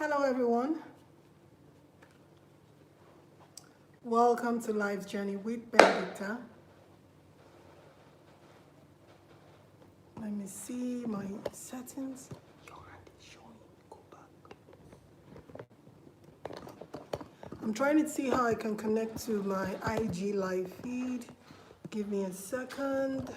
Hello everyone. Welcome to Life's Journey with Benedicta. Let me see my settings. Your hand is showing. Go back. I'm trying to see how I can connect to my IG live feed. Give me a second.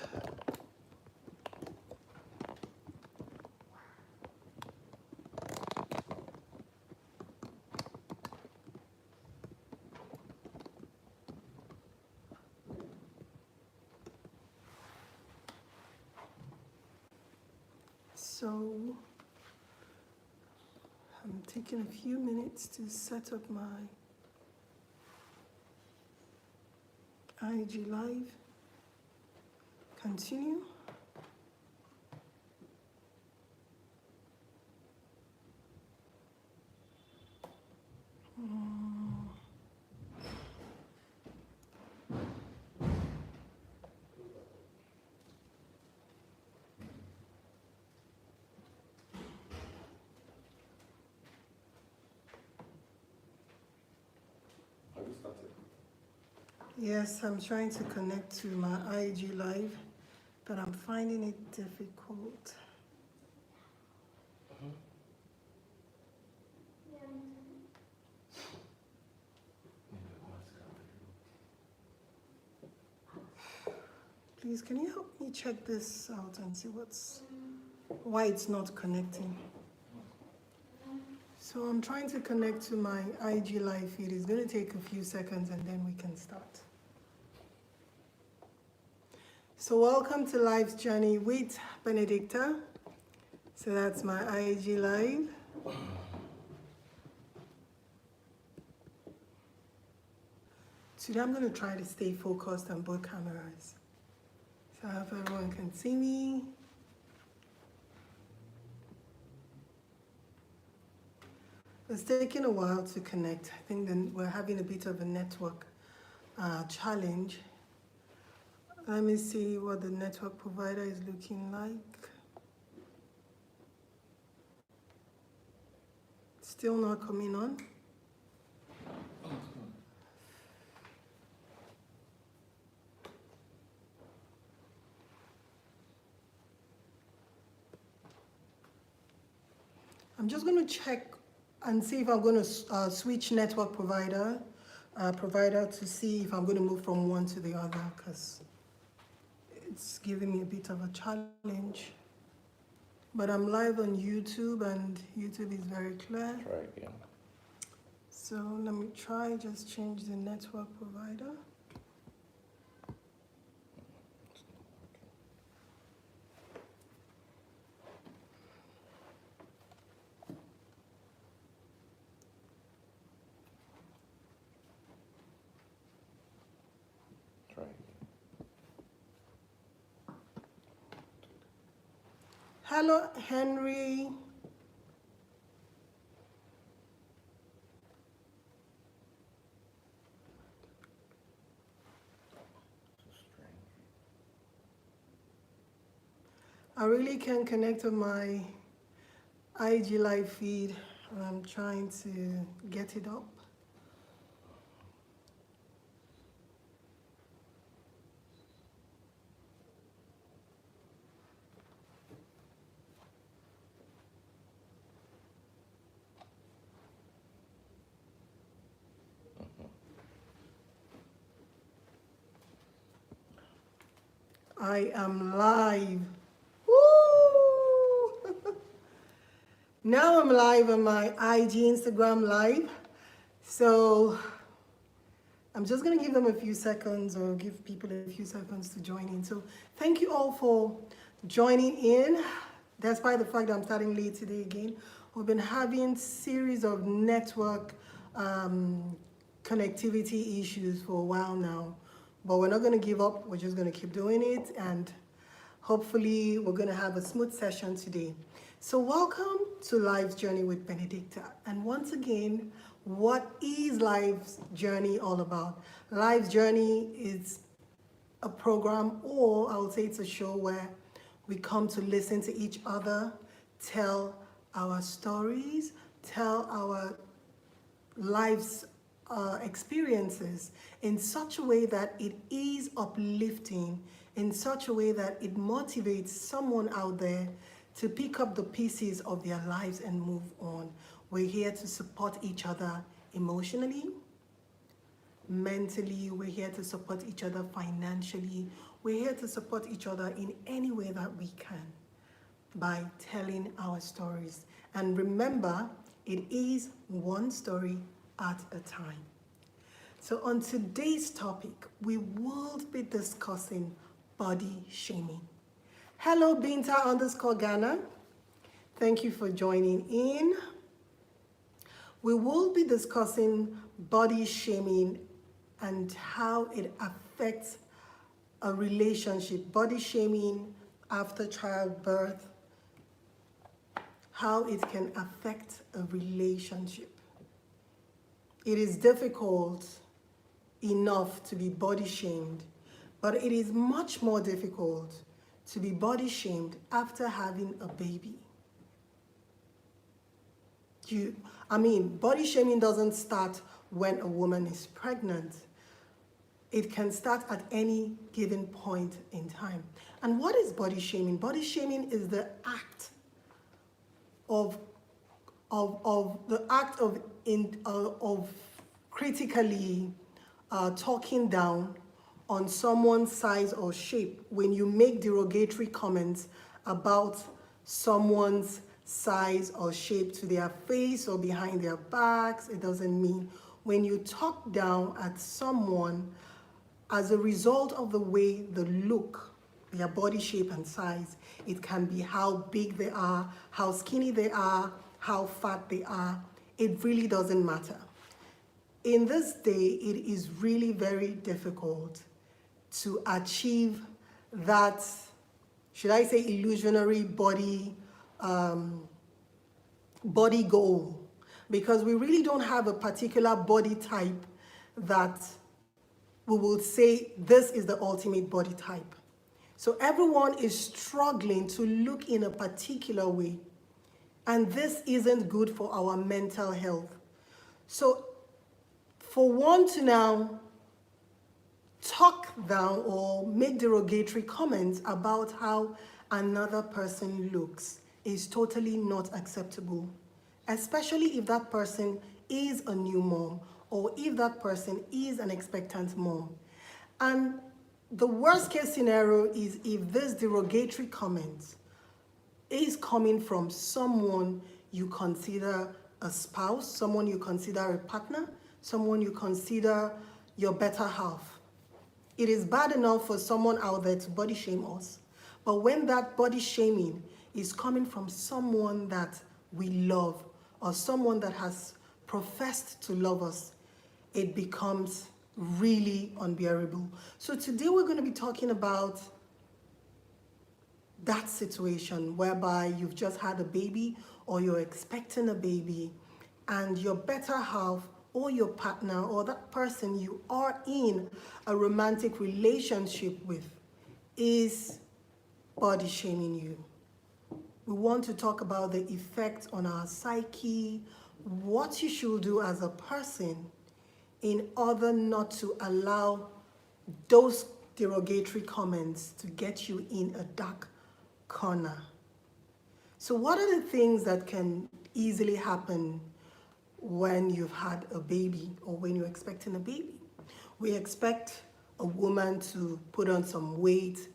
So I'm taking a few minutes to set up my IG live. Continue. Yes, I'm trying to connect to my IG live, but I'm finding it difficult. Please, can you help me check this out and see why it's not connecting? So I'm trying to connect to my IG live feed. It's going to take a few seconds and then we can start. So welcome to Life's Journey with Benedicta. So that's my IG live. Today I'm going to try to stay focused on both cameras. So I hope everyone can see me. It's taking a while to connect. I think then we're having a bit of a network challenge. Let me see what the network provider is looking like. Still not coming on. I'm just going to check and see if I'm going to switch network provider to see if I'm going to move from one to the other, because it's giving me a bit of a challenge. But I'm live on YouTube and YouTube is very clear. Try again. So let me try, just change the network provider. Try again. Hello, Henry. I really can't connect to my IG live feed. I'm trying to get it up. I am live. Woo! Now I'm live on my IG Instagram live. So I'm just going to give them a few seconds, or give people a few seconds to join in. So thank you all for joining in. Despite the fact that I'm starting late today again, we've been having series of network connectivity issues for a while now. But we're not going to give up. We're just going to keep doing it. And hopefully we're going to have a smooth session today. So welcome to Life's Journey with Benedicta. And once again, what is Life's Journey all about? Life's Journey is a program, or I would say it's a show where we come to listen to each other, tell our stories, tell our lives experiences in such a way that it is uplifting, in such a way that it motivates someone out there to pick up the pieces of their lives and move on. We're here to support each other emotionally, mentally. We're here to support each other financially. We're here to support each other in any way that we can by telling our stories. And remember, it is one story at a time. So on today's topic, we will be discussing body shaming. Hello, Binta_Ghana. Thank you for joining in. We will be discussing body shaming and how it affects a relationship. Body shaming after childbirth, how it can affect a relationship. It is difficult enough to be body shamed, but it is much more difficult to be body shamed after having a baby. Body shaming doesn't start when a woman is pregnant. It can start at any given point in time. And what is body shaming? Body shaming is the act of critically talking down on someone's size or shape. When you make derogatory comments about someone's size or shape to their face or behind their backs, it doesn't mean. When you talk down at someone as a result of the way they look, their body shape and size, it can be how big they are, how skinny they are, how fat they are. It really doesn't matter. In this day, it is really very difficult to achieve that, should I say, illusionary body goal, because we really don't have a particular body type that we will say this is the ultimate body type. So everyone is struggling to look in a particular way, and this isn't good for our mental health. So for one to now talk down or make derogatory comments about how another person looks is totally not acceptable, especially if that person is a new mom or if that person is an expectant mom. And the worst case scenario is if this derogatory comment is coming from someone you consider a spouse, someone you consider a partner, someone you consider your better half. It is bad enough for someone out there to body shame us, but when that body shaming is coming from someone that we love or someone that has professed to love us, it becomes really unbearable. So today we're going to be talking about that situation whereby you've just had a baby or you're expecting a baby and your better half or your partner or that person you are in a romantic relationship with is body shaming you. We want to talk about the effect on our psyche, what you should do as a person in order not to allow those derogatory comments to get you in a dark corner. So what are the things that can easily happen when you've had a baby or when you're expecting a baby? We expect a woman to put on some weight.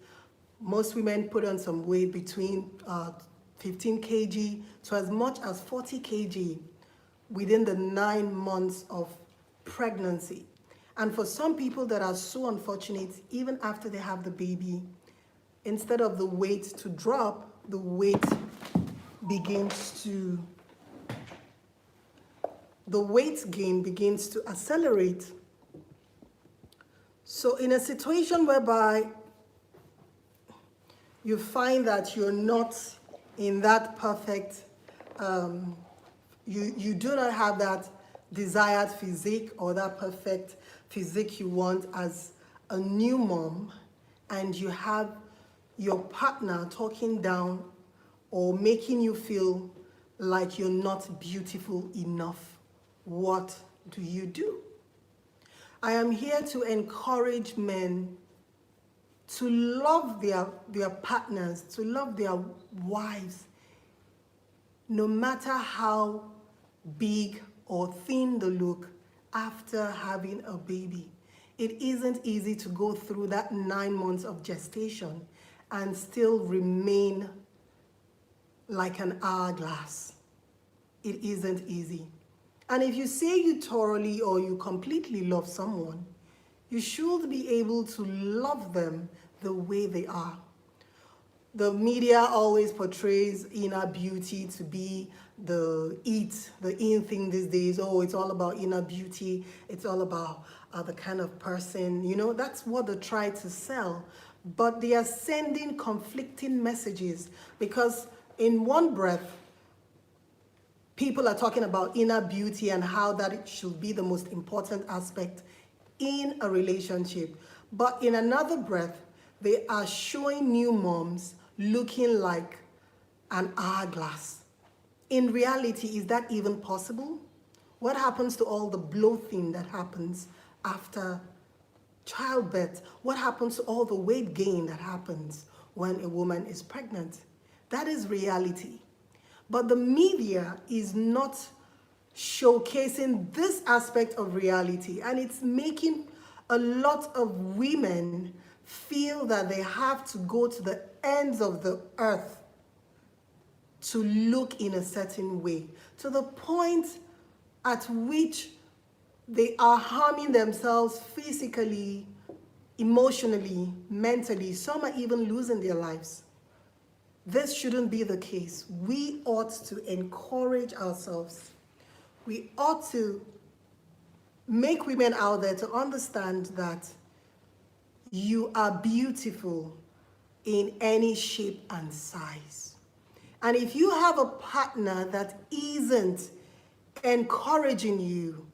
Most women put on some weight between 15 kg to as much as 40 kg within the 9 months of pregnancy. And for some people that are so unfortunate, even after they have the baby, instead of the weight to drop, the weight gain begins to accelerate. So in a situation whereby you find that you're not in that perfect, you do not have that desired physique or that perfect physique you want as a new mom, and you have your partner talking down or making you feel like you're not beautiful enough, what do you do? I am here to encourage men to love their partners, to love their wives, no matter how big or thin they look after having a baby. It isn't easy to go through that 9 months of gestation and still remain like an hourglass. It isn't easy. And if you say you thoroughly or you completely love someone, you should be able to love them the way they are. The media always portrays inner beauty to be the in thing these days. Oh, it's all about inner beauty. It's all about the kind of person, that's what they try to sell. But they are sending conflicting messages, because in one breath, people are talking about inner beauty and how that it should be the most important aspect in a relationship. But in another breath, they are showing new moms looking like an hourglass. In reality, is that even possible? What happens to all the bloating that happens after childbirth? What happens to all the weight gain that happens when a woman is pregnant? That is reality. But the media is not showcasing this aspect of reality, and it's making a lot of women feel that they have to go to the ends of the earth to look in a certain way, to the point at which they are harming themselves physically, emotionally, mentally. Some are even losing their lives. This shouldn't be the case. We ought to encourage ourselves. We ought to make women out there to understand that you are beautiful in any shape and size. And if you have a partner that isn't encouraging you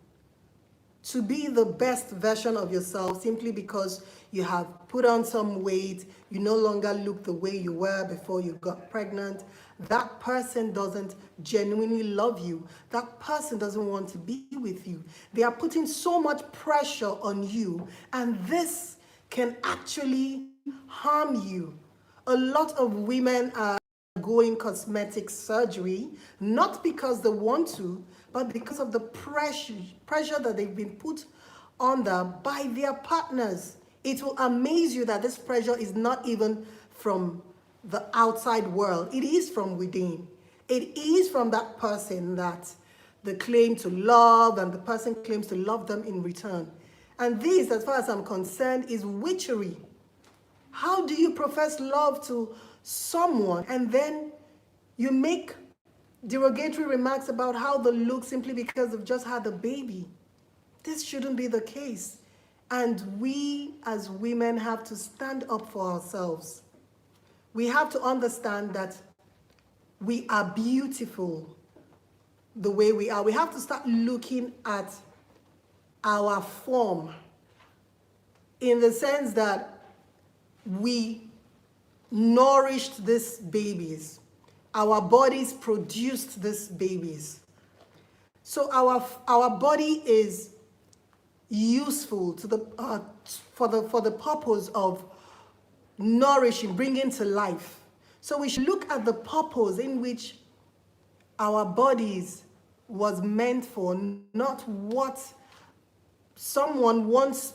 to be the best version of yourself simply because you have put on some weight, you no longer look the way you were before you got pregnant, that person doesn't genuinely love you. That person doesn't want to be with you. They are putting so much pressure on you, and this can actually harm you. A lot of women are going cosmetic surgery, not because they want to, but because of the pressure that they've been put under by their partners. It will amaze you that this pressure is not even from the outside world. It is from within. It is from that person that they claim to love, and the person claims to love them in return. And this, as far as I'm concerned, is witchery. How do you profess love to someone and then you make derogatory remarks about how they look simply because they've just had a baby? This shouldn't be the case. And we as women have to stand up for ourselves. We have to understand that we are beautiful the way we are. We have to start looking at our form in the sense that we nourished these babies. Our bodies produced these babies. So our body is useful to the for the purpose of nourishing, bringing to life. So we should look at the purpose in which our bodies was meant for, not what someone wants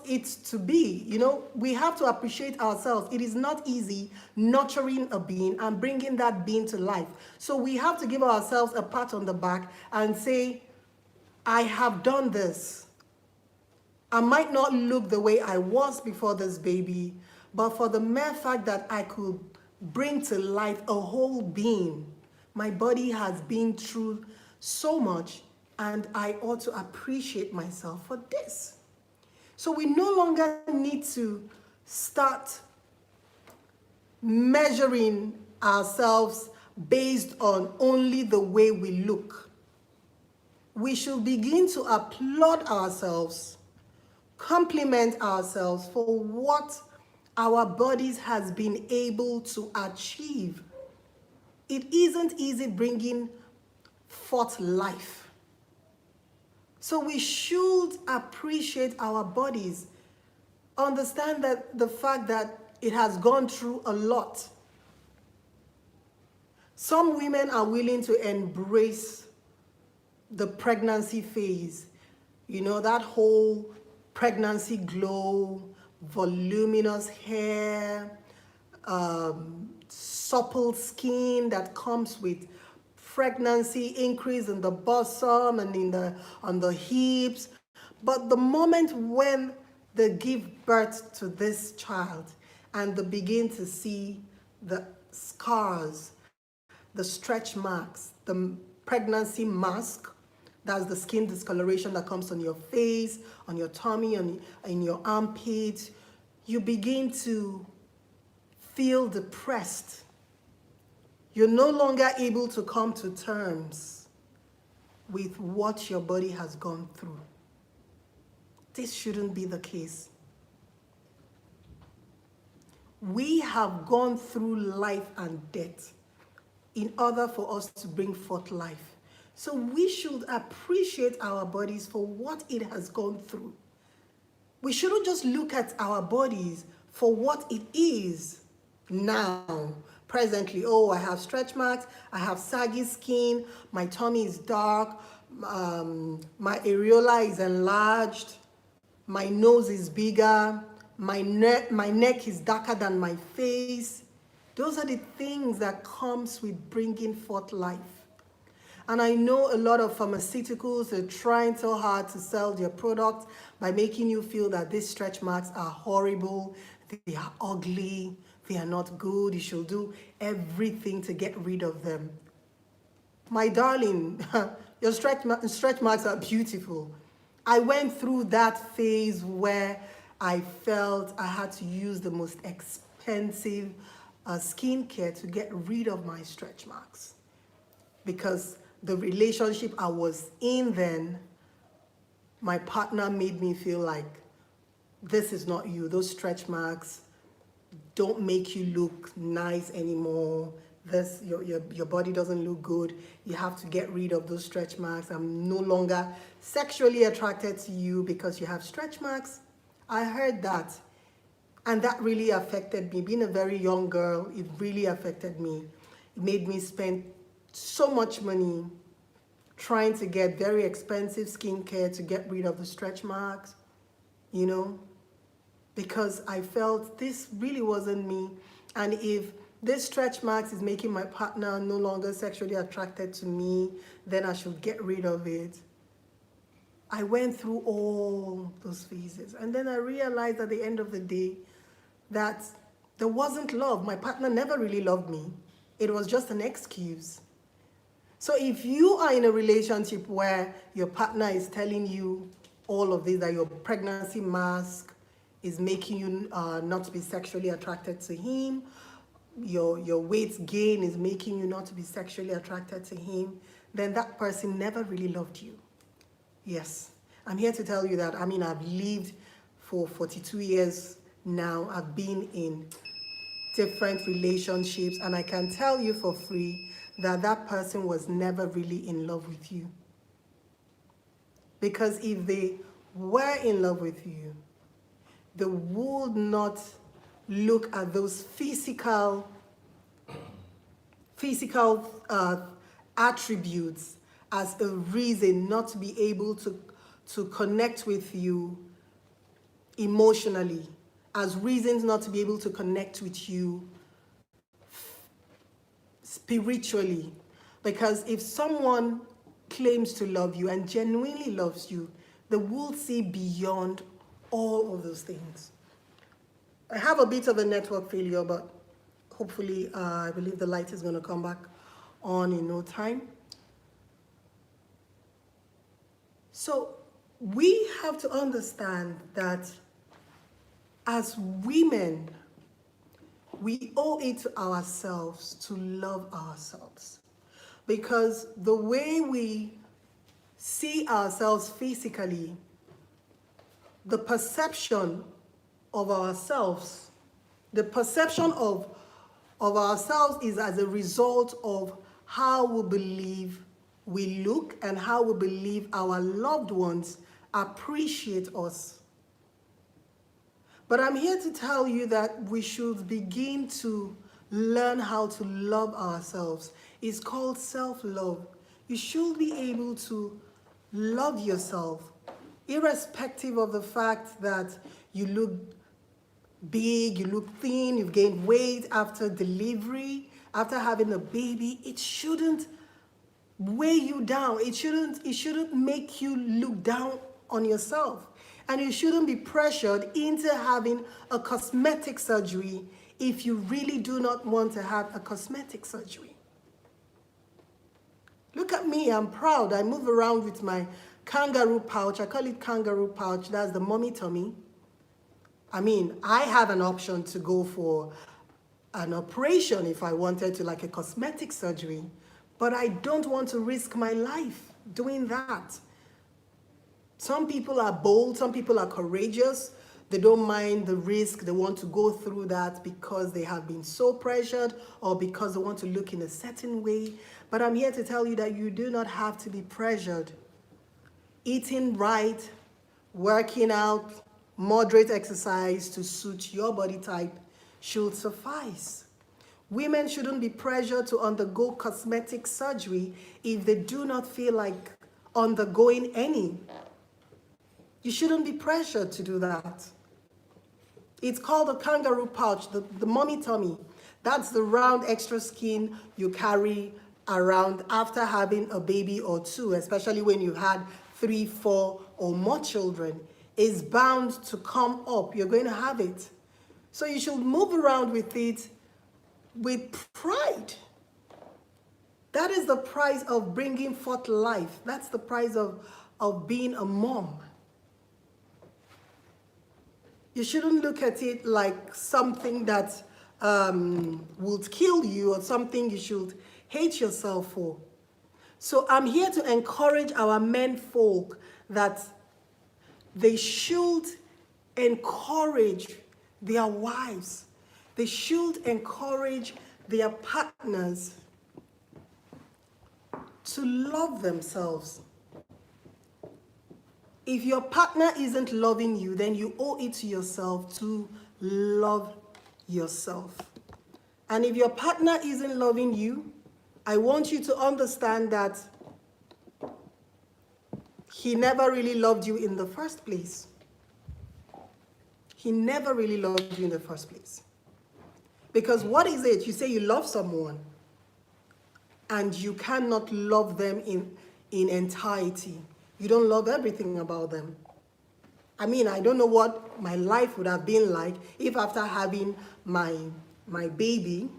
it to be. We have to appreciate ourselves. It is not easy nurturing a being and bringing that being to life. So we have to give ourselves a pat on the back and say, I have done this. I might not look the way I was before this baby, but for the mere fact that I could bring to life a whole being, my body has been through so much, and I ought to appreciate myself for this. So we no longer need to start measuring ourselves based on only the way we look. We should begin to applaud ourselves, compliment ourselves for what our bodies has been able to achieve. it isn't easy bringing forth life. So we should appreciate our bodies, understand that the fact that it has gone through a lot. Some women are willing to embrace the pregnancy phase, you know, that whole pregnancy glow, voluminous hair, supple skin that comes with pregnancy, increase in the bosom and on the hips. But the moment when they give birth to this child and they begin to see the scars, the stretch marks, the pregnancy mask, that's the skin discoloration that comes on your face, on your tummy, in your armpits, you begin to feel depressed. You're no longer able to come to terms with what your body has gone through. This shouldn't be the case. We have gone through life and death in order for us to bring forth life. So we should appreciate our bodies for what it has gone through. We shouldn't just look at our bodies for what it is now, presently. Oh, I have stretch marks, I have saggy skin, my tummy is dark, my areola is enlarged, my nose is bigger, my neck is darker than my face. Those are the things that comes with bringing forth life. And I know a lot of pharmaceuticals are trying so hard to sell their products by making you feel that these stretch marks are horrible, they are ugly, they are not good, you should do everything to get rid of them. My darling, your stretch marks are beautiful. I went through that phase where I felt I had to use the most expensive skincare to get rid of my stretch marks, because the relationship I was in then, my partner made me feel like this is not you. Those stretch marks don't make you look nice anymore. Your body doesn't look good. You have to get rid of those stretch marks. I'm no longer sexually attracted to you because you have stretch marks. I heard that. And that really affected me. Being a very young girl, it really affected me. It made me spend so much money trying to get very expensive skincare to get rid of the stretch marks, you know, because I felt this really wasn't me. And if this stretch marks is making my partner no longer sexually attracted to me, then I should get rid of it. I went through all those phases. And then I realized at the end of the day that there wasn't love. My partner never really loved me. It was just an excuse. So if you are in a relationship where your partner is telling you all of this, that your pregnancy mask is making you not to be sexually attracted to him, your weight gain is making you not to be sexually attracted to him, then that person never really loved you. Yes, I'm here to tell you that. I mean, I've lived for 42 years now. I've been in different relationships, and I can tell you for free that that person was never really in love with you. Because if they were in love with you, they would not look at those physical attributes as a reason not to be able to connect with you emotionally, as reasons not to be able to connect with you spiritually. Because if someone claims to love you and genuinely loves you, they will see beyond all of those things. I have a bit of a network failure, but hopefully I believe the light is going to come back on in no time. So we have to understand that as women, we owe it to ourselves to love ourselves. Because the way we see ourselves physically, the perception of ourselves, the perception of of ourselves is as a result of how we believe we look and how we believe our loved ones appreciate us. But I'm here to tell you that we should begin to learn how to love ourselves. It's called self-love. You should be able to love yourself, irrespective of the fact that you look big, you look thin, you've gained weight after delivery, after having a baby. It shouldn't weigh you down. It shouldn't make you look down on yourself. And you shouldn't be pressured into having a cosmetic surgery if you really do not want to have a cosmetic surgery. Look at me, I'm proud. I move around with my kangaroo pouch. I call it kangaroo pouch. That's the mommy tummy. I mean, I have an option to go for an operation if I wanted to, like a cosmetic surgery, but I don't want to risk my life doing that. Some people are bold, some people are courageous. They don't mind the risk. They want to go through that because they have been so pressured or because they want to look in a certain way. But I'm here to tell you that you do not have to be pressured. Eating right, working out, moderate exercise to suit your body type should suffice. Women shouldn't be pressured to undergo cosmetic surgery if they do not feel like undergoing any. You shouldn't be pressured to do that. It's called a kangaroo pouch, the mommy tummy. That's the round extra skin you carry around after having a baby or two, especially when you've had 3, 4, or more children. Is bound to come up. You're going to have it. So you should move around with it with pride. That is the price of bringing forth life. That's the price of being a mom. You shouldn't look at it like something that would kill you or something you should hate yourself for. So I'm here to encourage our men folk that they should encourage their wives. They should encourage their partners to love themselves. If your partner isn't loving you, then you owe it to yourself to love yourself. And if your partner isn't loving you, I want you to understand that he never really loved you in the first place. He never really loved you in the first place. Because what is it? You say you love someone and you cannot love them in entirety. You don't love everything about them. I mean, I don't know what my life would have been like if after having my baby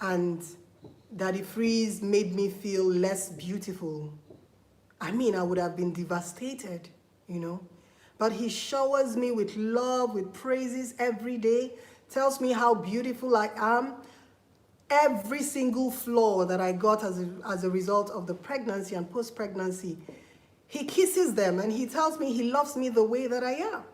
and Daddy Freeze made me feel less beautiful. I mean, I would have been devastated, you know. But he showers me with love, with praises every day, tells me how beautiful I am. Every single flaw that I got as a result of the pregnancy and post-pregnancy, he kisses them and he tells me he loves me the way that I am.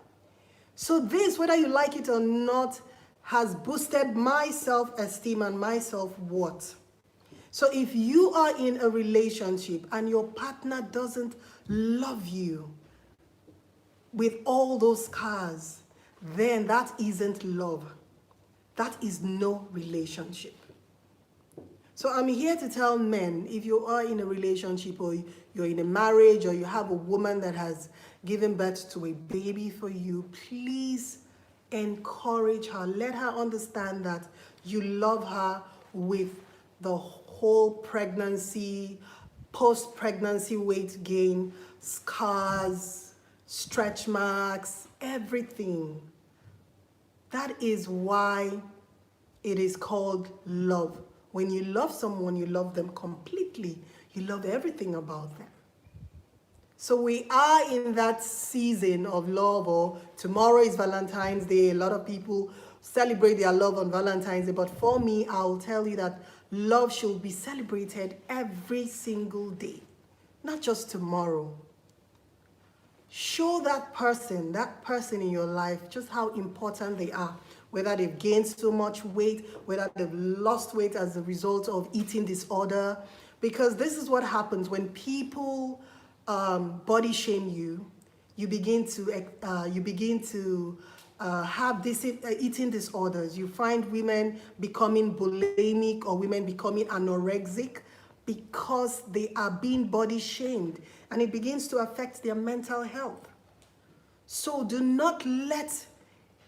So this, whether you like it or not, has boosted my self-esteem and my self-worth. So if you are in a relationship and your partner doesn't love you with all those scars, then that isn't love. That is no relationship. So I'm here to tell men, if you are in a relationship or you're in a marriage or you have a woman that has given birth to a baby for you, please encourage her. Let her understand that you love her with the whole pregnancy, post-pregnancy weight gain, scars, stretch marks, everything. That is why it is called love. When you love someone, you love them completely. You love everything about them. So we are in that season of love, or tomorrow is Valentine's Day. A lot of people celebrate their love on Valentine's Day. But for me, I'll tell you that love should be celebrated every single day, not just tomorrow. Show that person in your life just how important they are. whether they've gained so much weight, whether they've lost weight as a result of eating disorder. Because this is what happens when people body shame you. You begin to have this eating disorders. You find women becoming bulimic or women becoming anorexic because they are being body shamed, and it begins to affect their mental health. So do not let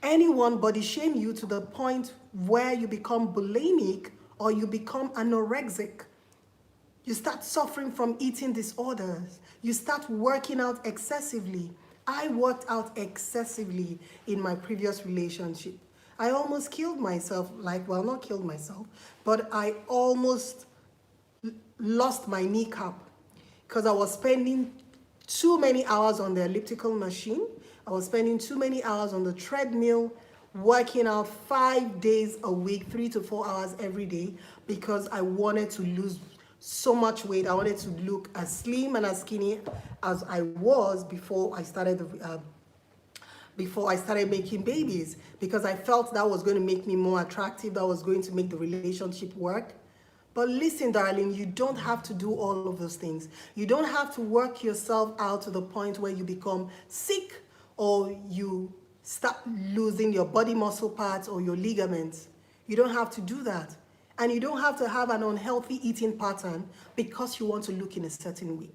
anyone body shame you to the point where you become bulimic or you become anorexic. You start suffering from eating disorders. You start working out excessively. I worked out excessively in my previous relationship. I almost killed myself, well, not killed myself, but I almost lost my kneecap because I was spending too many hours on the elliptical machine. I was spending too many hours on the treadmill, working out 5 days a week, 3 to 4 hours every day, because I wanted to lose so much weight. I wanted to look as slim and as skinny as I was before I started making babies, because I felt that was going to make me more attractive, that was going to make the relationship work. But listen, darling, you don't have to do all of those things. You don't have to work yourself out to the point where you become sick or you start losing your body muscle parts or your ligaments. You don't have to do that. And you don't have to have an unhealthy eating pattern because you want to look in a certain way.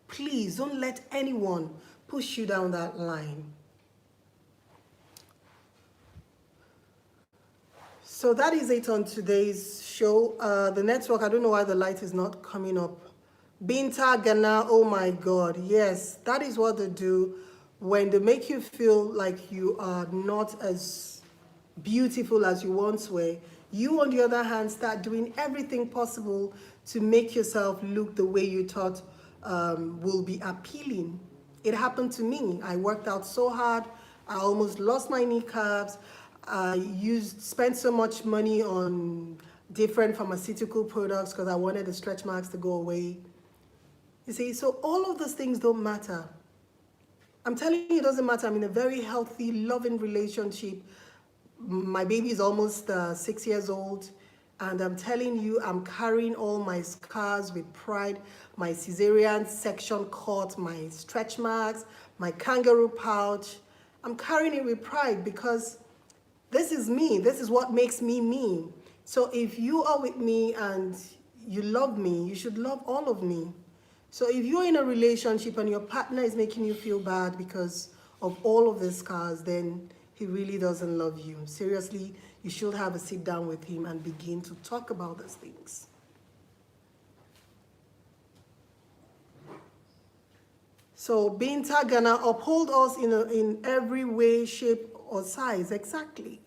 Please don't let anyone push you down that line. So that is it on today's show. The network, I don't know why the light is not coming up. Binta Ghana, oh my God. Yes, that is what they do when they make you feel like you are not as beautiful as you once were. You, on the other hand, start doing everything possible to make yourself look the way you thought will be appealing. It happened to me. I worked out so hard. I almost lost my kneecaps. I spent so much money on different pharmaceutical products because I wanted the stretch marks to go away. You see, so all of those things don't matter. I'm telling you, it doesn't matter. I'm in a very healthy, loving relationship. My baby is almost 6 years old, and I'm telling you, I'm carrying all my scars with pride, my cesarean section cut, my stretch marks, my kangaroo pouch. I'm carrying it with pride because this is me. This is what makes me me. So if you are with me and you love me, you should love all of me. So if you're in a relationship and your partner is making you feel bad because of all of the scars, then he really doesn't love you. Seriously, you should have a sit down with him and begin to talk about those things. So Binta Ghana, uphold us in every way, shape, or size. Exactly.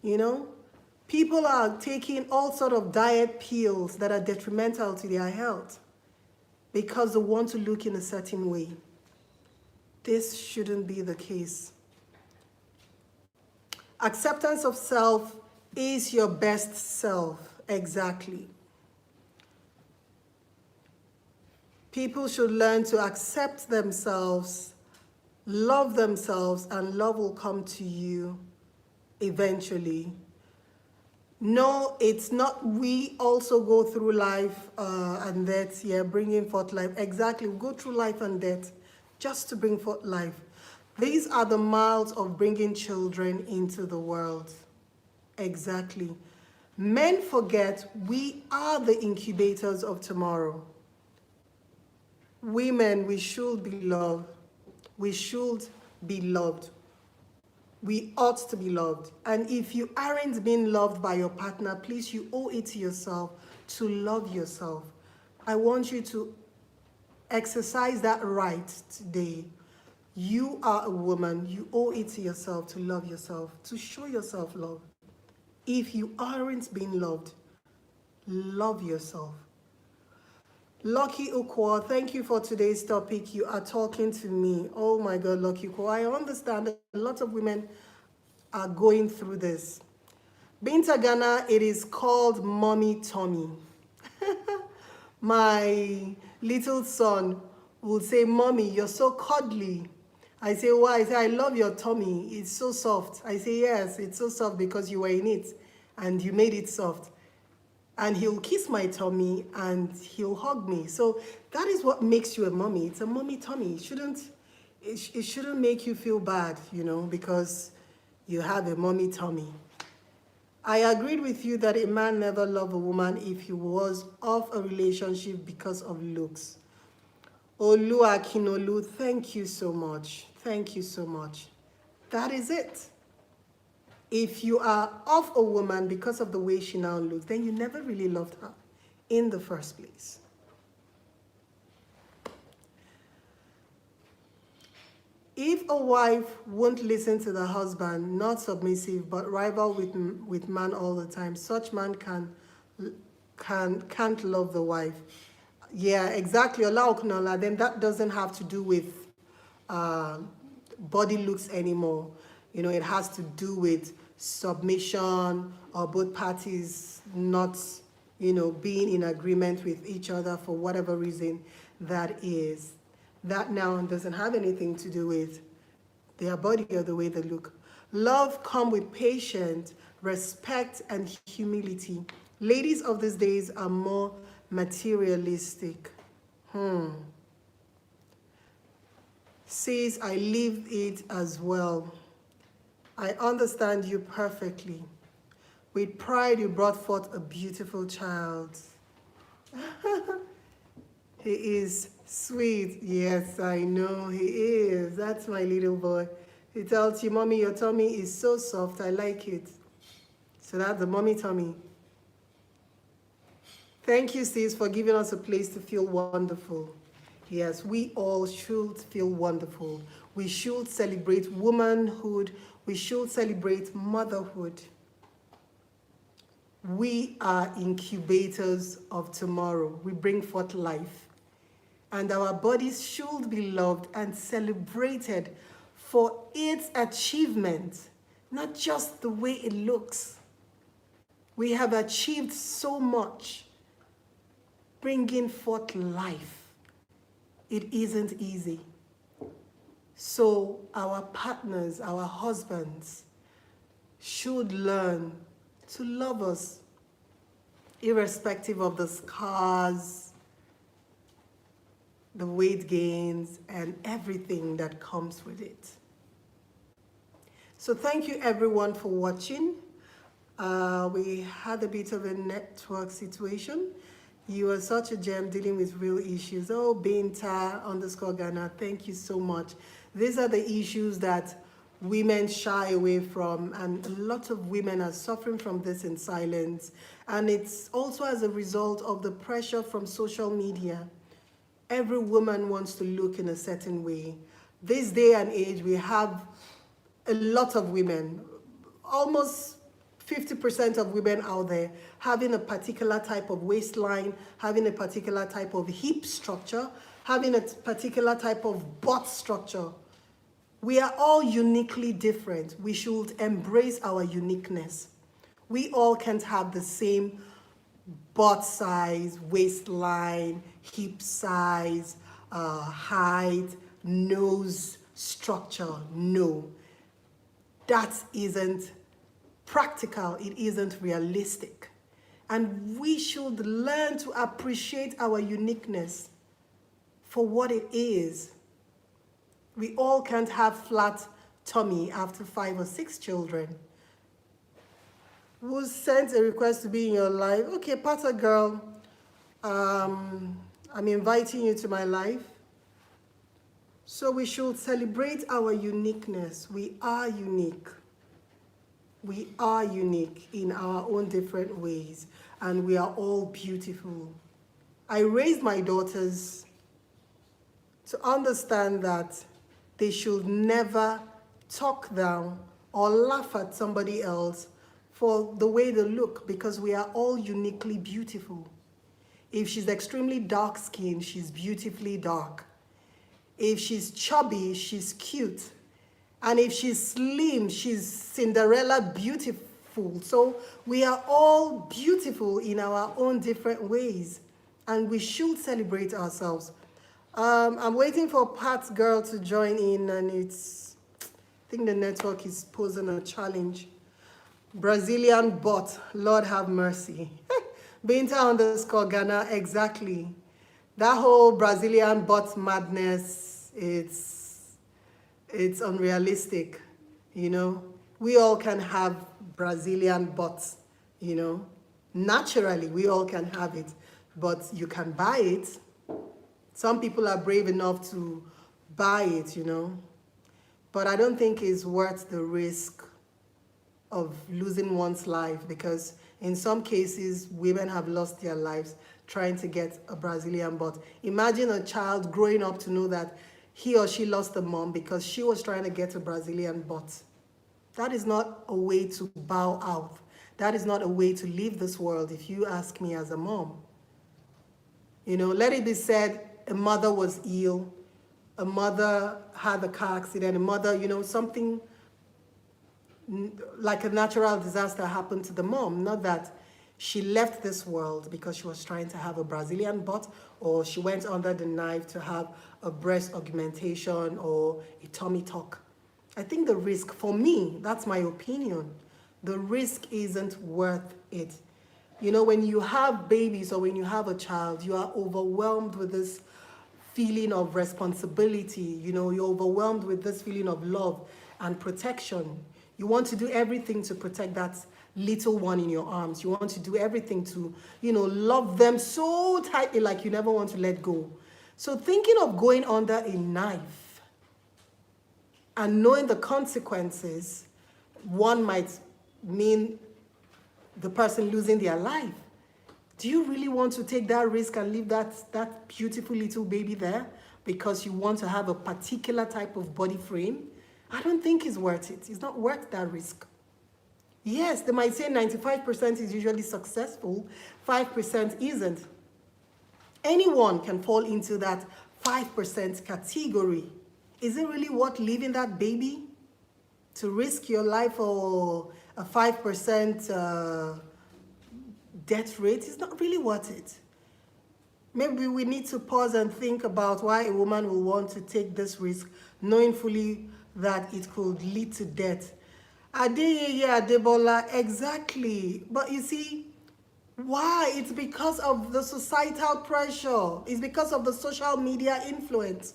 You know, people are taking all sort of diet pills that are detrimental to their health because they want to look in a certain way. This shouldn't be the case. Acceptance of self is your best self. Exactly. People should learn to accept themselves, love themselves, and love will come to you eventually. No, it's not we also go through life and death, bringing forth life. Exactly, we go through life and death just to bring forth life. These are the miles of bringing children into the world. Exactly. Men forget we are the incubators of tomorrow. Women, we should be loved. We should be loved. We ought to be loved. And if you aren't being loved by your partner, please, you owe it to yourself to love yourself. I want you to exercise that right today. You are a woman. You owe it to yourself to love yourself, to show yourself love. If you aren't being loved, love yourself. Lucky Ukwa, thank you for today's topic. You are talking to me. Oh my God, Lucky Ukwa. I understand that a lot of women are going through this. Binta Ghana, it is called mommy tummy. My little son will say, Mommy, you're so cuddly. I say, why? I say, I love your tummy. It's so soft. I say, yes, it's so soft because you were in it and you made it soft. And he'll kiss my tummy and he'll hug me. So that is what makes you a mommy. It's a mommy tummy. It shouldn't make you feel bad, you know, because you have a mommy tummy. I agreed with you that a man never loved a woman if he was of a relationship because of looks. Olu Akinolu, thank you so much. Thank you so much. That is it. If you are of a woman because of the way she now looks, then you never really loved her in the first place. If a wife won't listen to the husband, not submissive, but rival with man all the time, such man can't love the wife. Yeah, exactly. Then that doesn't have to do with body looks anymore. You know, it has to do with submission or both parties not, you know, being in agreement with each other for whatever reason that is. That now doesn't have anything to do with their body or the way they look. Love comes with patience, respect, and humility. Ladies of these days are more materialistic. Says, I lived it as well. I understand you perfectly. With pride, you brought forth a beautiful child. He is sweet. Yes, I know he is. That's my little boy. He tells you, Mommy, your tummy is so soft. I like it. So that's the mommy tummy. Thank you, sis, for giving us a place to feel wonderful. Yes, we all should feel wonderful. We should celebrate womanhood. We should celebrate motherhood. We are incubators of tomorrow. We bring forth life. And our bodies should be loved and celebrated for its achievement, not just the way it looks. We have achieved so much, bringing forth life. It isn't easy. So our partners, our husbands, should learn to love us, irrespective of the scars, the weight gains, and everything that comes with it. So thank you everyone for watching. We had a bit of a network situation. You are such a gem dealing with real issues. Oh, Binta_Ghana, thank you so much. These are the issues that women shy away from, and a lot of women are suffering from this in silence. And it's also as a result of the pressure from social media. Every woman wants to look in a certain way. This day and age, we have a lot of women, almost 50% of women out there having a particular type of waistline, having a particular type of hip structure, having a particular type of butt structure. We are all uniquely different. We should embrace our uniqueness. We all can't have the same butt size, waistline, hip size, height, nose structure. No, that isn't practical. It isn't realistic. And we should learn to appreciate our uniqueness for what it is. We all can't have flat tummy after 5 or 6 children. Who sent a request to be in your life? Okay, Pata girl, I'm inviting you to my life. So we should celebrate our uniqueness. We are unique. We are unique in our own different ways, and we are all beautiful. I raised my daughters to understand that they should never talk down or laugh at somebody else for the way they look, because we are all uniquely beautiful. If she's extremely dark-skinned, she's beautifully dark. If she's chubby, she's cute. And if she's slim, she's Cinderella beautiful. So we are all beautiful in our own different ways, and we should celebrate ourselves. I'm waiting for Pat's girl to join in, and I think the network is posing a challenge. Brazilian bot, Lord have mercy. Binta_Ghana, exactly. That whole Brazilian bot madness, it's unrealistic, you know. We all can have Brazilian bots, you know. Naturally, we all can have it, but you can buy it. Some people are brave enough to buy it, you know. But I don't think it's worth the risk of losing one's life, because in some cases, women have lost their lives trying to get a Brazilian butt. Imagine a child growing up to know that he or she lost a mom because she was trying to get a Brazilian butt. That is not a way to bow out. That is not a way to leave this world, if you ask me as a mom. You know, let it be said, a mother was ill, a mother had a car accident, a mother, you know, something like a natural disaster happened to the mom. Not that she left this world because she was trying to have a Brazilian butt, or she went under the knife to have a breast augmentation or a tummy tuck. I think the risk, for me, that's my opinion, the risk isn't worth it. You know, when you have babies or when you have a child, you are overwhelmed with this feeling of responsibility. You know, you're overwhelmed with this feeling of love and protection. You want to do everything to protect that little one in your arms. You want to do everything to, you know, love them so tightly, like you never want to let go. So thinking of going under a knife and knowing the consequences, one might mean the person losing their life. Do you really want to take that risk and leave that beautiful little baby there because you want to have a particular type of body frame? I don't think it's worth it. It's not worth that risk. Yes, they might say 95% is usually successful, 5% isn't. Anyone can fall into that 5% category. Is it really worth leaving that baby to risk your life for a 5% death rate? It's not really worth it. Maybe we need to pause and think about why a woman will want to take this risk, knowing fully that it could lead to death. Adeyeye Adebola, exactly. But you see, why? It's because of the societal pressure. It's because of the social media influence.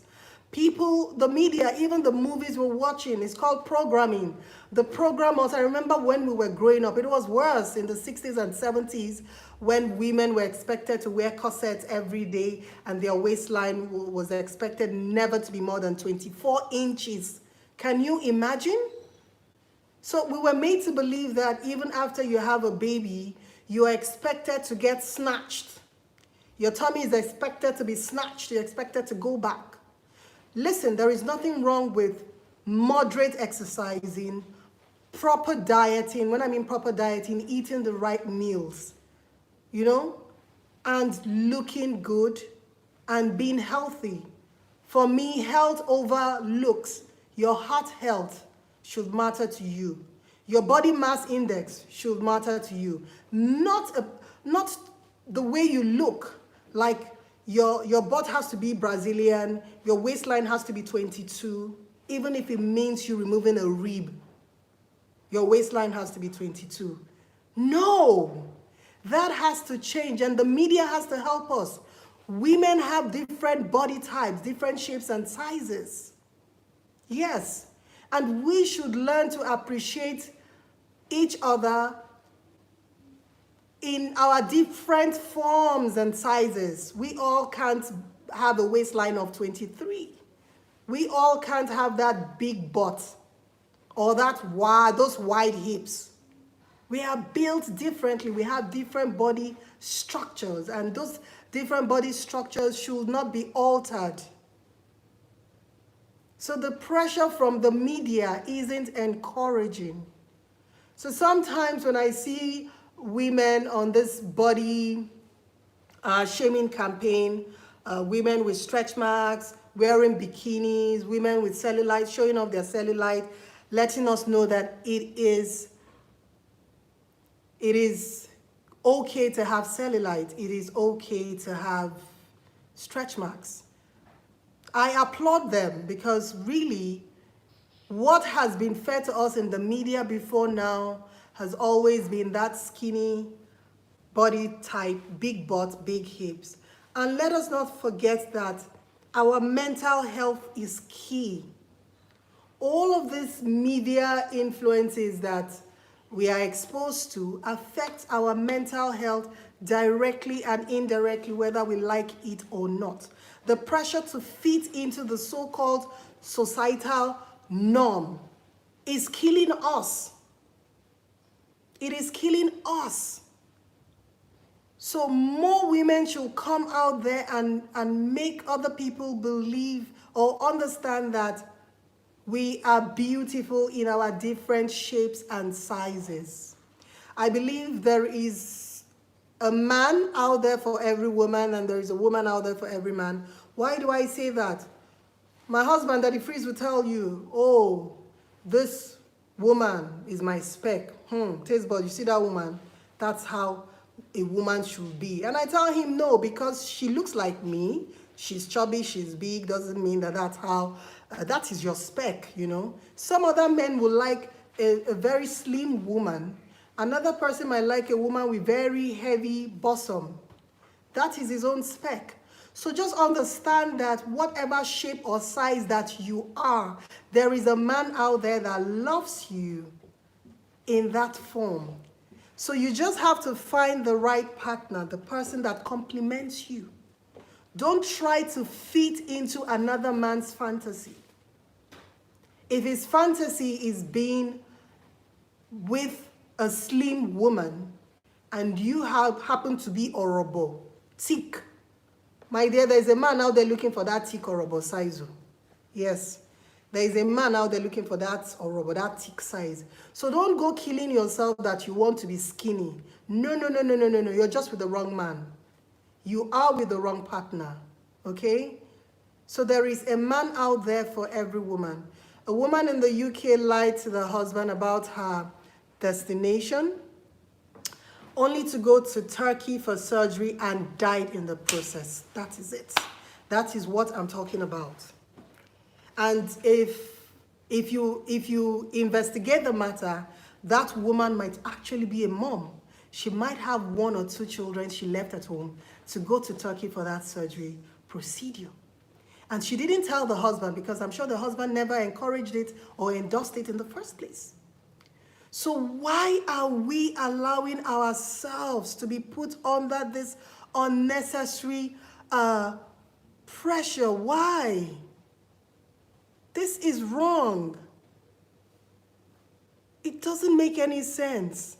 People, the media, even the movies we're watching, it's called programming. The programmers, I remember when we were growing up, it was worse in the 60s and 70s when women were expected to wear corsets every day and their waistline was expected never to be more than 24 inches. Can you imagine? So we were made to believe that even after you have a baby, you are expected to get snatched. Your tummy is expected to be snatched. You're expected to go back. Listen, there is nothing wrong with moderate exercising, proper dieting. When I mean proper dieting, eating the right meals, you know, and looking good and being healthy. For me, health over looks. Your heart health should matter to you. Your body mass index should matter to you. Not the way you look, like your butt has to be Brazilian, your waistline has to be 22, even if it means you removing a rib. Your waistline has to be 22. No, that has to change, and the media has to help us. Women have different body types, different shapes and sizes. Yes, and we should learn to appreciate each other in our different forms and sizes. We all can't have a waistline of 23. We all can't have that big butt or those wide hips. We are built differently. We have different body structures, and those different body structures should not be altered. So the pressure from the media isn't encouraging. So sometimes when I see women on this body shaming campaign, women with stretch marks, wearing bikinis, women with cellulite, showing off their cellulite, letting us know that it is okay to have cellulite. It is okay to have stretch marks. I applaud them because really what has been fed to us in the media before now has always been that skinny body type, big butt, big hips. And let us not forget that our mental health is key. All of these media influences that we are exposed to affect our mental health directly and indirectly, whether we like it or not. The pressure to fit into the so-called societal norm is killing us. It is killing us. So more women should come out there and make other people believe or understand that we are beautiful in our different shapes and sizes. I believe there is a man out there for every woman and there is a woman out there for every man. Why do I say that? My husband, Daddy Freeze, will tell you, oh, this woman is my spec. Tastebudz, you see that woman? That's how a woman should be. And I tell him, no, because she looks like me. She's chubby, she's big, doesn't mean that that's how, that is your spec, you know. Some other men will like a very slim woman. Another person might like a woman with very heavy bosom. That is his own spec. So just understand that whatever shape or size that you are, there is a man out there that loves you in that form. So you just have to find the right partner, the person that complements you. Don't try to fit into another man's fantasy. If his fantasy is being with a slim woman and you happen to be horrible, thick, my dear, there's a man out there looking for that thick horrible size. Yes, there is a man out there looking for that horrible, that thick size. So don't go killing yourself that you want to be skinny. No, no, no, no, no, no, no. You're just with the wrong man. You are with the wrong partner, okay? So there is a man out there for every woman. A woman in the UK lied to the husband about her destination, only to go to Turkey for surgery and died in the process. That is it. That is what I'm talking about. And if you investigate the matter, that woman might actually be a mom. She might have 1 or 2 children she left at home to go to Turkey for that surgery procedure. And she didn't tell the husband because I'm sure the husband never encouraged it or endorsed it in the first place. So why are we allowing ourselves to be put under this unnecessary pressure? Why? This is wrong. It doesn't make any sense.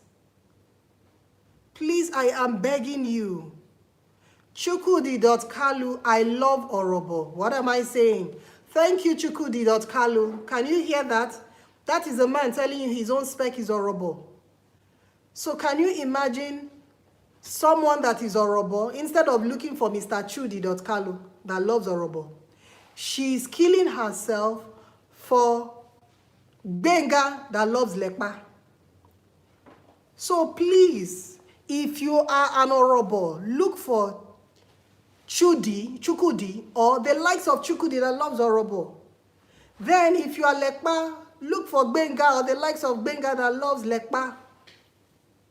Please, I am begging you. Chukudi.kalu, I love Orobo. What am I saying? Thank you, Chukudi.kalu. Can you hear that? That is a man telling you his own spec is Orobo. So can you imagine someone that is Orobo, instead of looking for Mr. Chudi.kalu that loves Orobo, she's killing herself for Benga that loves Lekpa. So please, if you are an Orobo, look for Chukudi, or the likes of Chukudi that loves Orobo. Then if you are Lekpa, look for Benga or the likes of Benga that loves Lekpa.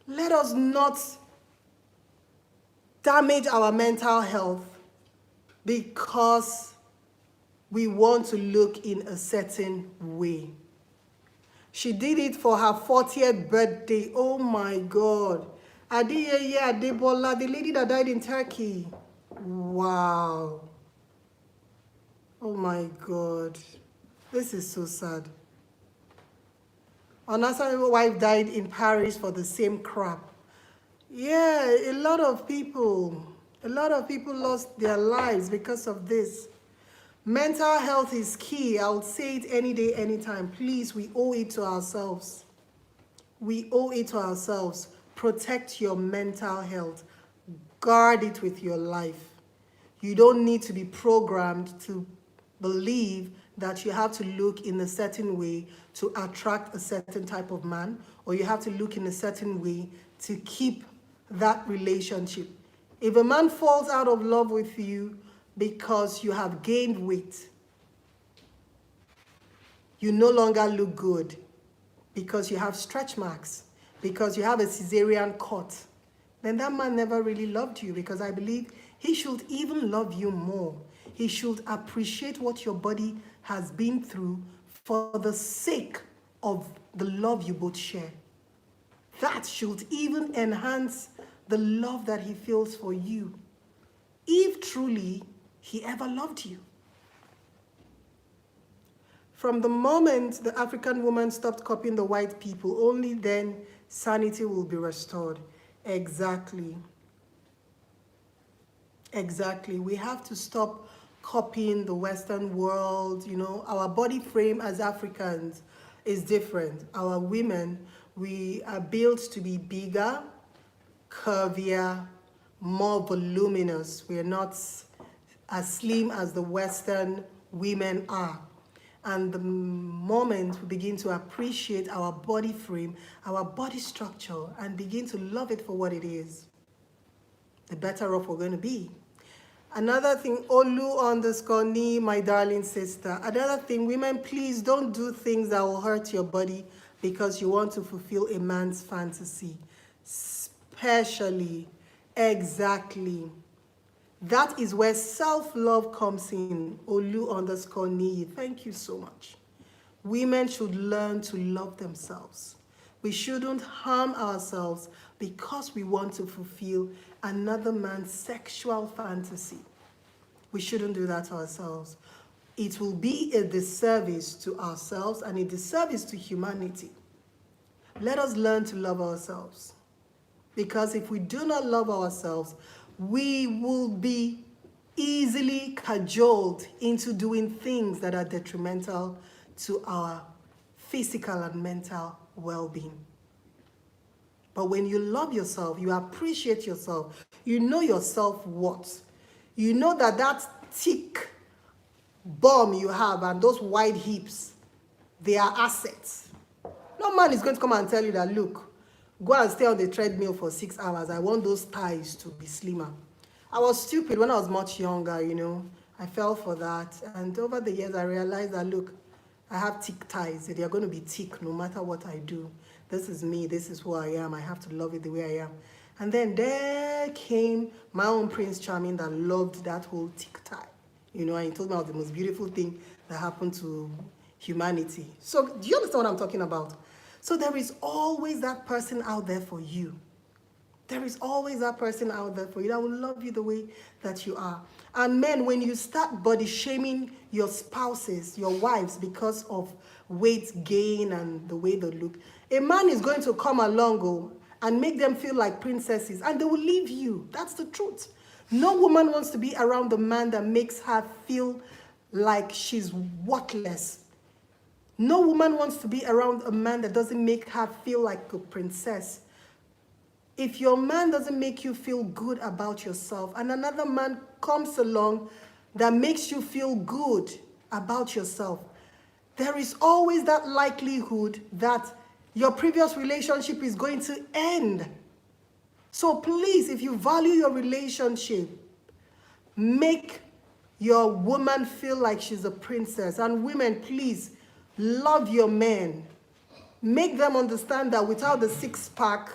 Let us not damage our mental health because we want to look in a certain way. She did it for her 40th birthday. Oh my God. Adiyeye Adebola, the lady that died in Turkey. Wow. Oh my God. This is so sad. Another wife died in Paris for the same crap. Yeah, a lot of people lost their lives because of this. Mental health is key. I would say it any day, anytime. Please, we owe it to ourselves. We owe it to ourselves. Protect your mental health. Guard it with your life. You don't need to be programmed to believe that you have to look in a certain way to attract a certain type of man, or you have to look in a certain way to keep that relationship. If a man falls out of love with you because you have gained weight, you no longer look good because you have stretch marks, because you have a cesarean cut, then that man never really loved you, because I believe he should even love you more. He should appreciate what your body has been through for the sake of the love you both share. That should even enhance the love that he feels for you, if truly he ever loved you. From the moment the African woman stopped copying the white people, only then sanity will be restored. Exactly. Exactly. We have to stop copying the Western world. You know, our body frame as Africans is different. Our women, we are built to be bigger, curvier, more voluminous. We are not as slim as the Western women are. And the moment we begin to appreciate our body frame, our body structure, and begin to love it for what it is, the better off we're going to be. Another thing, Olu_ni, my darling sister. Another thing, women, please don't do things that will hurt your body because you want to fulfill a man's fantasy. Especially, exactly. That is where self-love comes in. Olu_ni. Thank you so much. Women should learn to love themselves. We shouldn't harm ourselves because we want to fulfill another man's sexual fantasy. We shouldn't do that to ourselves. It will be a disservice to ourselves and a disservice to humanity. Let us learn to love ourselves. Because if we do not love ourselves, we will be easily cajoled into doing things that are detrimental to our physical and mental well-being. But when you love yourself, you appreciate yourself, you know your self-worth, you know that that thick bum you have and those wide hips, they are assets. No man is going to come and tell you that, look, go and stay on the treadmill for 6 hours. I want those thighs to be slimmer. I was stupid when I was much younger, you know. I fell for that. And over the years, I realized that, look, I have thick thighs. They are going to be thick no matter what I do. This is me. This is who I am. I have to love it the way I am. And then there came my own Prince Charming that loved that whole thick thigh. You know, and he told me it was the most beautiful thing that happened to humanity. So do you understand what I'm talking about? So there is always that person out there for you. There is always that person out there for you that will love you the way that you are. And men, when you start body shaming your spouses, your wives, because of weight gain and the way they look, a man is going to come along and make them feel like princesses, and they will leave you. That's the truth. No woman wants to be around a man that makes her feel like she's worthless. No woman wants to be around a man that doesn't make her feel like a princess. If your man doesn't make you feel good about yourself, and another man comes along that makes you feel good about yourself, there is always that likelihood that your previous relationship is going to end. So please, if you value your relationship, make your woman feel like she's a princess. And women, please, love your men. Make them understand that without the six-pack,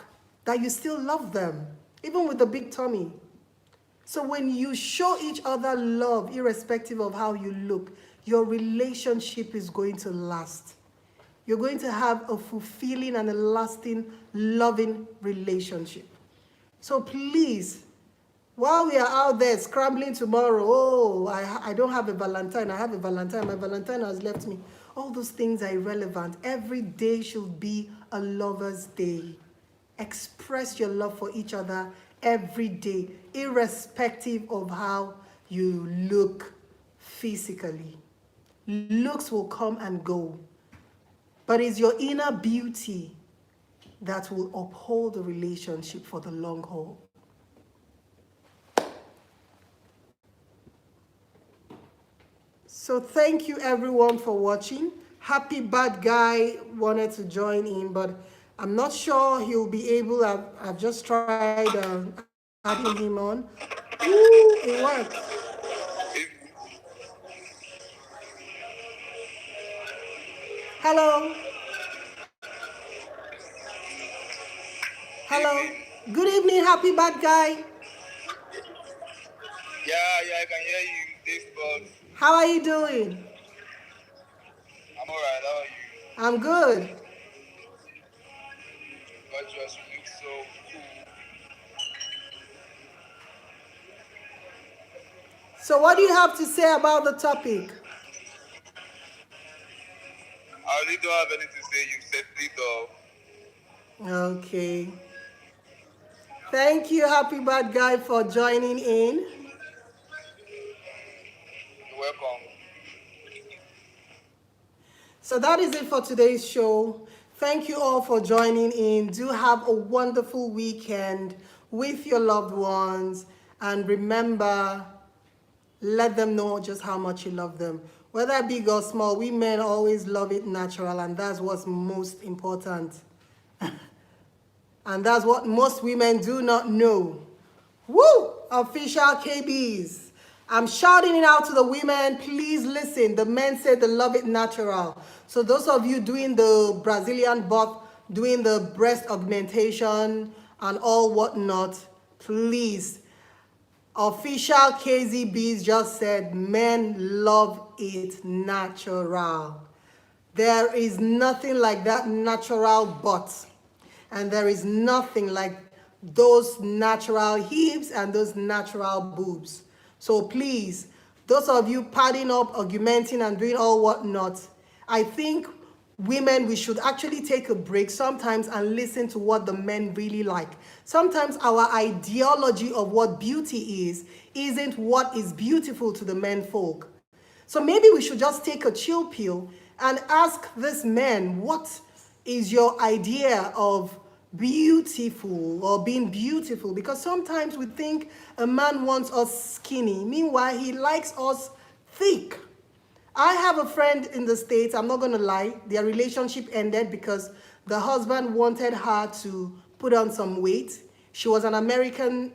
that you still love them, even with the big tummy. So when you show each other love, irrespective of how you look, your relationship is going to last. You're going to have a fulfilling and a lasting, loving relationship. So please, while we are out there scrambling tomorrow, oh, I don't have a Valentine, I have a Valentine, my Valentine has left me. All those things are irrelevant. Every day should be a lover's day. Express your love for each other every day, irrespective of how you look physically. Looks will come and go, but it's your inner beauty that will uphold the relationship for the long haul. So thank you everyone for watching. Happy Bad Guy wanted to join in, but I'm not sure he'll be able. I've just tried adding him on. Ooh, it worked. Hello. Hello. Evening. Good evening, happy bad guy. Yeah, I can hear you. Tastebudz. How are you doing? I'm alright. How are you? I'm good. But you look so cool. So what do you have to say about the topic? I really don't have anything to say. You've set it off. Okay. Thank you, happy bad guy, for joining in. You're welcome. So that is it for today's show. Thank you all for joining in. Do have a wonderful weekend with your loved ones. And remember, let them know just how much you love them. Whether big or small, we men always love it natural, and that's what's most important. And that's what most women do not know. Woo! Official KBs. I'm shouting it out to the women. Please listen. The men say they love it natural. So those of you doing the Brazilian butt, doing the breast augmentation and all whatnot, please. Official KZBs just said men love it natural. There is nothing like that natural butt. And there is nothing like those natural hips and those natural boobs. So please, those of you padding up, augmenting, and doing all whatnot, I think women, we should actually take a break sometimes and listen to what the men really like. Sometimes our ideology of what beauty is isn't what is beautiful to the men folk. So maybe we should just take a chill pill and ask this men, what is your idea of beautiful or being beautiful? Because sometimes we think a man wants us skinny. Meanwhile, he likes us thick. I have a friend in the States, I'm not going to lie, their relationship ended because the husband wanted her to put on some weight. She was an American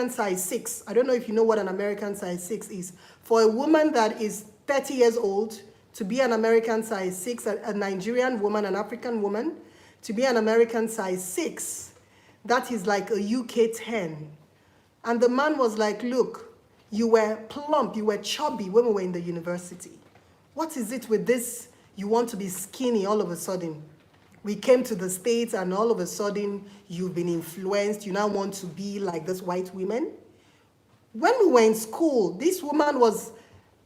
size 6. I don't know if you know what an American size 6 is. For a woman that is 30 years old, to be an American size 6, a Nigerian woman, an African woman, to be an American size 6, that is like a UK 10. And the man was like, look, you were plump, you were chubby when we were in the university. What is it with this? You want to be skinny all of a sudden. We came to the States and all of a sudden you've been influenced. You now want to be like this white women. When we were in school, this woman was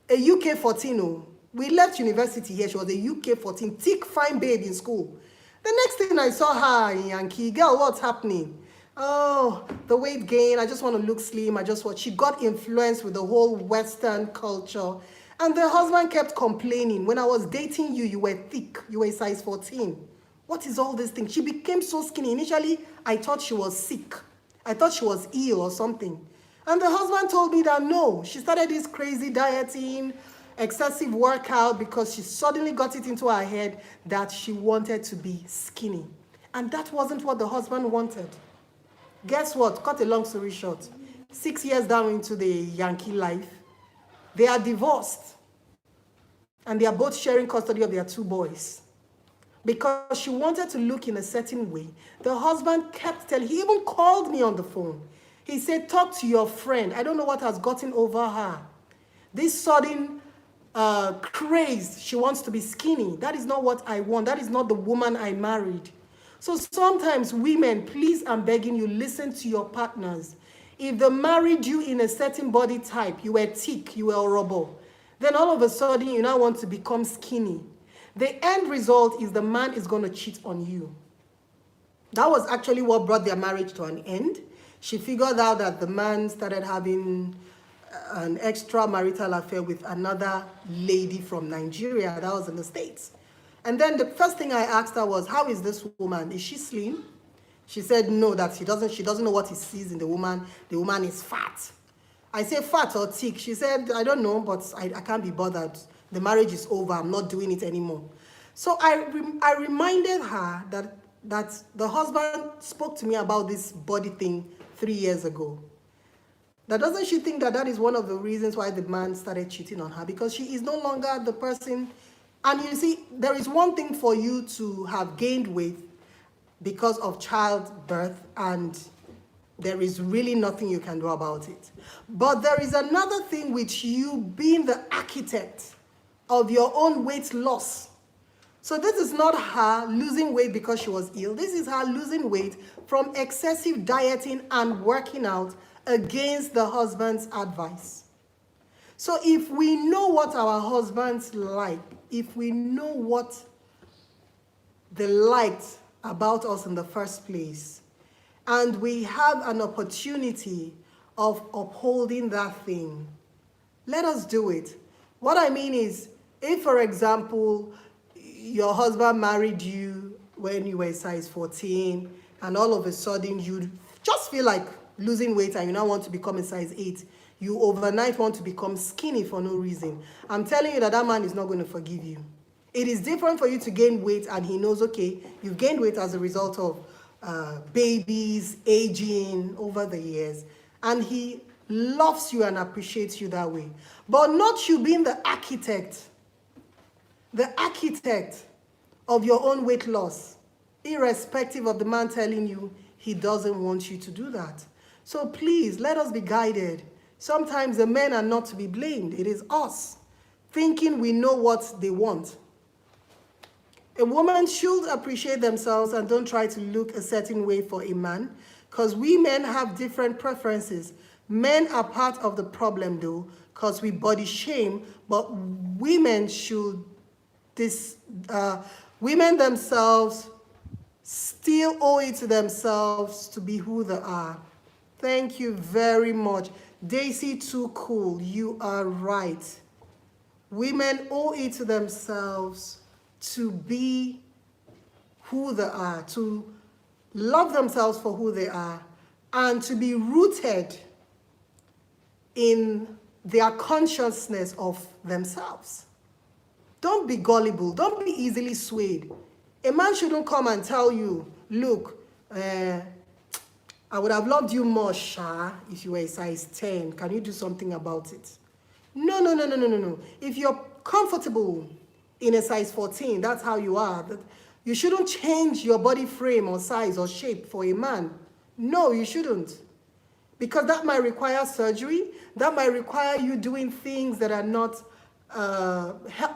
a UK 14. Oh. We left university here. She was a UK 14, thick, fine babe in school. The next thing I saw her in Yankee, girl, what's happening? Oh, the weight gain, I just want to look slim. She got influenced with the whole Western culture. And the husband kept complaining, when I was dating you, you were thick, you were size 14. What is all this thing? She became so skinny. Initially, I thought she was sick. I thought she was ill or something. And the husband told me that no, she started this crazy dieting, excessive workout because she suddenly got it into her head that she wanted to be skinny. And that wasn't what the husband wanted. Guess what? Cut a long story short. 6 years down into the Yankee life, they are divorced. And they are both sharing custody of their 2 boys. Because she wanted to look in a certain way, the husband kept telling, he even called me on the phone. He said, talk to your friend. I don't know what has gotten over her. This sudden craze, she wants to be skinny. That is not what I want. That is not the woman I married. So sometimes women, please, I'm begging you, listen to your partners. If they married you in a certain body type, you were thick, you were horrible, then all of a sudden you now want to become skinny. The end result is the man is going to cheat on you. That was actually what brought their marriage to an end. She figured out that the man started having an extramarital affair with another lady from Nigeria that was in the States. And then the first thing I asked her was, how is this woman? Is she slim? She said no, that she doesn't know what he sees in the woman. The woman is fat. I said, fat or thick? She said, I don't know, but I can't be bothered. The marriage is over. I'm not doing it anymore. So I reminded her that the husband spoke to me about this body thing 3 years ago. Now, doesn't she think that is one of the reasons why the man started cheating on her? Because she is no longer the person And you see, there is one thing for you to have gained weight because of childbirth, and there is really nothing you can do about it. But there is another thing with you being the architect of your own weight loss. So this is not her losing weight because she was ill. This is her losing weight from excessive dieting and working out against the husband's advice. So if we know what our husbands like, if we know what they liked about us in the first place, and we have an opportunity of upholding that thing, let us do it. What I mean is, if, for example, your husband married you when you were size 14, and all of a sudden you just feel like losing weight and you now want to become a size 8, you overnight want to become skinny for no reason, I'm telling you that that man is not going to forgive you. It is different for you to gain weight and he knows, okay, you've gained weight as a result of babies, aging over the years, and he loves you and appreciates you that way. But not you being the architect of your own weight loss, irrespective of the man telling you he doesn't want you to do that. So please, let us be guided. Sometimes the men are not to be blamed. It is us, thinking we know what they want. A woman should appreciate themselves and don't try to look a certain way for a man, because we men have different preferences. Men are part of the problem though, because we body shame, but women should, women themselves still owe it to themselves to be who they are. Thank you very much. Daisy Too Cool, you are right. Women owe it to themselves to be who they are, to love themselves for who they are, and to be rooted in their consciousness of themselves. Don't be gullible. Don't be easily swayed. A man shouldn't come and tell you, look, I would have loved you more, Sha, if you were a size 10. Can you do something about it? No. If you're comfortable in a size 14, that's how you are. You shouldn't change your body frame or size or shape for a man. No, you shouldn't. Because that might require surgery. That might require you doing things that are not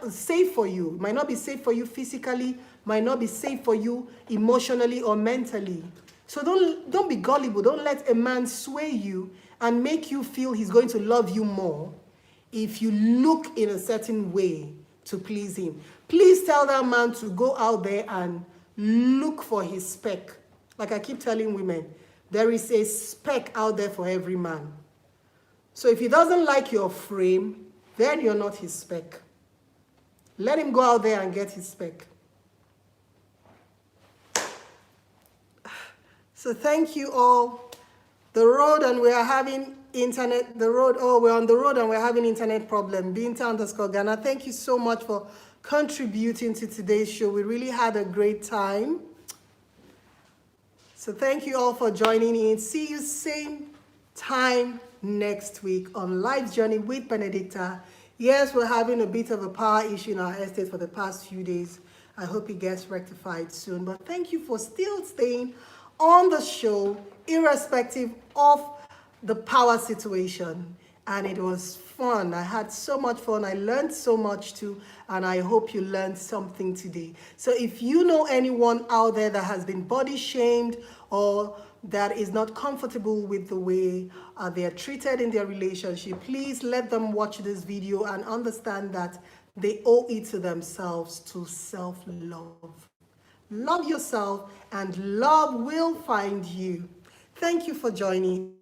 safe for you. Might not be safe for you physically, might not be safe for you emotionally or mentally. So don't be gullible. Don't let a man sway you and make you feel he's going to love you more if you look in a certain way to please him. Please tell that man to go out there and look for his spec. Like I keep telling women, there is a spec out there for every man. So if he doesn't like your frame, then you're not his spec. Let him go out there and get his spec. So thank you all. The road and we are having internet, we're on the road and we're having internet problem. Binta_Ghana, thank you so much for contributing to today's show. We really had a great time. So thank you all for joining in. See you same time next week on Life Journey with Benedicta. Yes, we're having a bit of a power issue in our estate for the past few days. I hope it gets rectified soon. But thank you for still staying on the show, irrespective of the power situation. And it was fun. I had so much fun. I learned so much too. And I hope you learned something today. So if you know anyone out there that has been body shamed or that is not comfortable with the way they are treated in their relationship, please let them watch this video and understand that they owe it to themselves to self-love. Love yourself and love will find you. Thank you for joining.